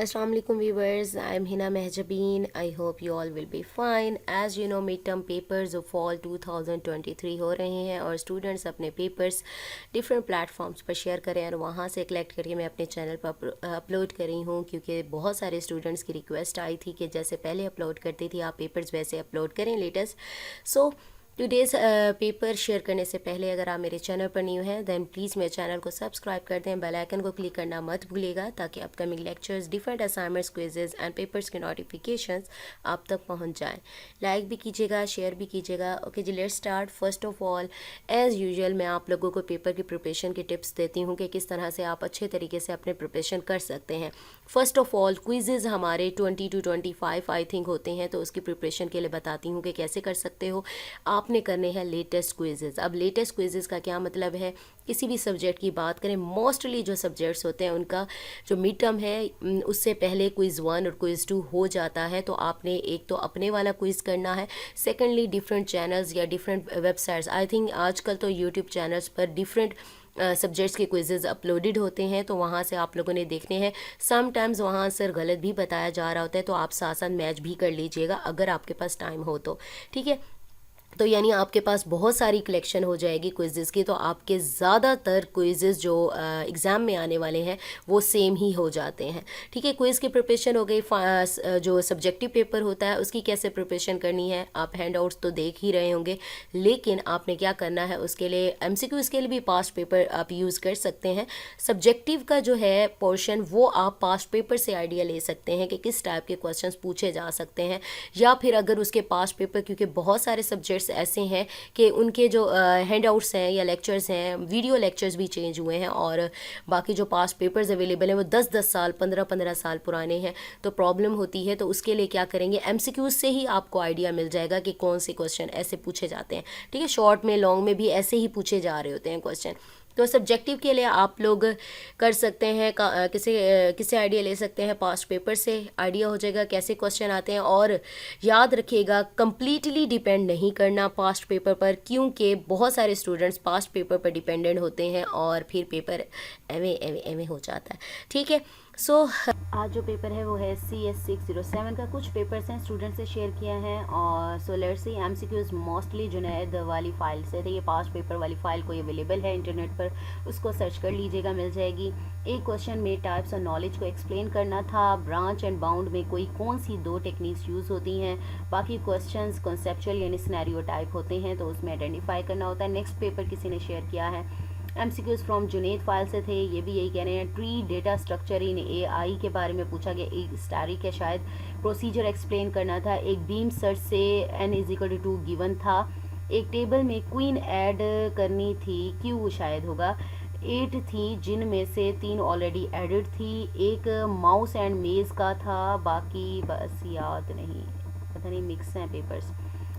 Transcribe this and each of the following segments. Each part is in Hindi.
Assalamu alaikum viewers, I am Hina Mehjabeen. I hope you all will be fine. As you know, midterm papers of fall 2023 हो रहे हैं और स्टूडेंट्स अपने पेपर्स डिफरेंट प्लेटफॉर्म्स पर शेयर करें और वहाँ से कलेक्ट करके मैं अपने चैनल पर अपलोड कर रही हूँ, क्योंकि बहुत सारे स्टूडेंट्स की रिक्वेस्ट आई थी कि जैसे पहले अपलोड करती थी आप पेपर्स वैसे अपलोड करें लेटेस्ट। सो टुडेज़ पेपर शेयर करने से पहले अगर आप मेरे चैनल पर न्यू हैं देन प्लीज़ मेरे चैनल को सब्सक्राइब कर दें, बेल आइकन को क्लिक करना मत भूलिएगा ताकि upcoming lectures, different assignments, quizzes and papers के नोटिफिकेशंस आप तक पहुंच जाएं। लाइक भी कीजिएगा, शेयर भी कीजिएगा। ओके जी, let's start. First of all as usual मैं आप लोगों को पेपर की प्रिपरेशन की टिप्स देती हूँ कि किस तरह से आप अच्छे तरीके से अपने प्रिपरेशन कर सकते हैं। फर्स्ट ऑफ ऑल क्विजेज़ हमारे 20 to 25 आई थिंक होते हैं, तो उसकी प्रिपरेशन के लिए बताती हूँ कि कैसे कर सकते हो। आपने करने हैं लेटेस्ट क्विजेज़। अब लेटेस्ट क्विजेज़ का क्या मतलब है, किसी भी सब्जेक्ट की बात करें, मोस्टली जो सब्जेक्ट्स होते हैं उनका जो मिड टर्म है उससे पहले क्विज़ 1 और क्विज़ 2 हो जाता है, तो आपने एक तो अपने वाला क्विज़ करना है, सेकेंडली डिफरेंट चैनल्स या डिफरेंट वेबसाइट्स, आई थिंक आजकल तो यूट्यूब चैनल्स पर डिफरेंट सब्जेक्ट्स के क्विजेज़ अपलोडेड होते हैं, तो वहाँ से आप लोगों ने देखने हैं। समटाइम्स वहाँ आंसर गलत भी बताया जा रहा होता है, तो आप साथ साथ मैच भी कर लीजिएगा अगर आपके पास टाइम हो तो, ठीक है। तो यानी आपके पास बहुत सारी कलेक्शन हो जाएगी क्विज़ेज़ की, तो आपके ज़्यादातर क्विज़ेज़ जो एग्ज़ाम में आने वाले हैं वो सेम ही हो जाते हैं, ठीक है। क्विज़ की प्रिपरेशन हो गई। जो सब्जेक्टिव पेपर होता है उसकी कैसे प्रिपरेशन करनी है, आप हैंड आउट्स तो देख ही रहे होंगे, लेकिन आपने क्या करना है उसके लिए MCQs के लिए भी पास्ट पेपर आप यूज़ कर सकते हैं। सब्जेक्टिव का जो है पोर्शन वो आप पास्ट पेपर से आइडिया ले सकते हैं कि किस टाइप के क्वेश्चंस पूछे जा सकते हैं, या फिर अगर उसके पास्ट पेपर, क्योंकि बहुत सारे सब्जेक्ट्स ऐसे हैं कि उनके जो हैंड आउट्स हैं या लेक्चर्स हैं, वीडियो लेक्चर्स भी चेंज हुए हैं और बाकी जो पास्ट पेपर्स अवेलेबल हैं वो 10-10 साल 15-15 साल पुराने हैं, तो प्रॉब्लम होती है। तो उसके लिए क्या करेंगे, MCQs से ही आपको आइडिया मिल जाएगा कि कौन से क्वेश्चन ऐसे पूछे जाते हैं, ठीक है। शॉर्ट में लॉन्ग में भी ऐसे ही पूछे जा रहे होते हैं क्वेश्चन। तो सब्जेक्टिव के लिए आप लोग कर सकते हैं किसे आइडिया ले सकते हैं, पास्ट पेपर से आइडिया हो जाएगा कैसे क्वेश्चन आते हैं। और याद रखिएगा कंप्लीटली डिपेंड नहीं करना पास्ट पेपर पर, क्योंकि बहुत सारे स्टूडेंट्स पास्ट पेपर पर डिपेंडेंट होते हैं और फिर पेपर एवे हो जाता है, ठीक है। सो आज जो पेपर है वो है CS 607 का। कुछ पेपर्स हैं स्टूडेंट से शेयर किया है और so let's see MCQs mostly Junaid वाली फ़ाइल से थे। ये पास्ट पेपर वाली फ़ाइल कोई अवेलेबल है इंटरनेट पर, उसको सर्च कर लीजिएगा, मिल जाएगी। एक क्वेश्चन में टाइप्स और नॉलेज को एक्सप्लेन करना था, ब्रांच एंड बाउंड में कोई कौन सी 2 टेक्निक्स यूज़ होती हैं, बाकी क्वेश्चंस कॉन्सेप्चुअल यानी सिनेरियो टाइप होते हैं, तो उसमें आइडेंटिफाई करना होता है। नेक्स्ट पेपर किसी ने शेयर किया है MCQs फ्रॉम जुनैद फाइल से थे, ये भी यही कह रहे हैं। Tree data structure in AI के बारे में पूछा गया, एक स्टैटिक है शायद, प्रोसीजर एक्सप्लेन करना था। एक बीम सर्च से n=2 गिवन था। एक टेबल में क्वीन ऐड करनी थी, क्यू शायद होगा, 8 थी जिनमें से 3 ऑलरेडी एडिड थी। एक माउस एंड मेज़ का था, बाकी बस याद नहीं, पता नहीं, मिक्स हैं पेपर्स,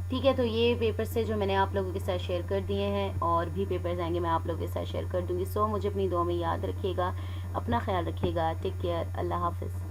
ठीक है। तो ये पेपर से जो मैंने आप लोगों के साथ शेयर कर दिए हैं, और भी पेपर्स आएंगे मैं आप लोगों के साथ शेयर कर दूंगी। सो मुझे अपनी दुआ में याद रखिएगा, अपना ख्याल रखिएगा, टेक केयर, अल्लाह हाफिज़।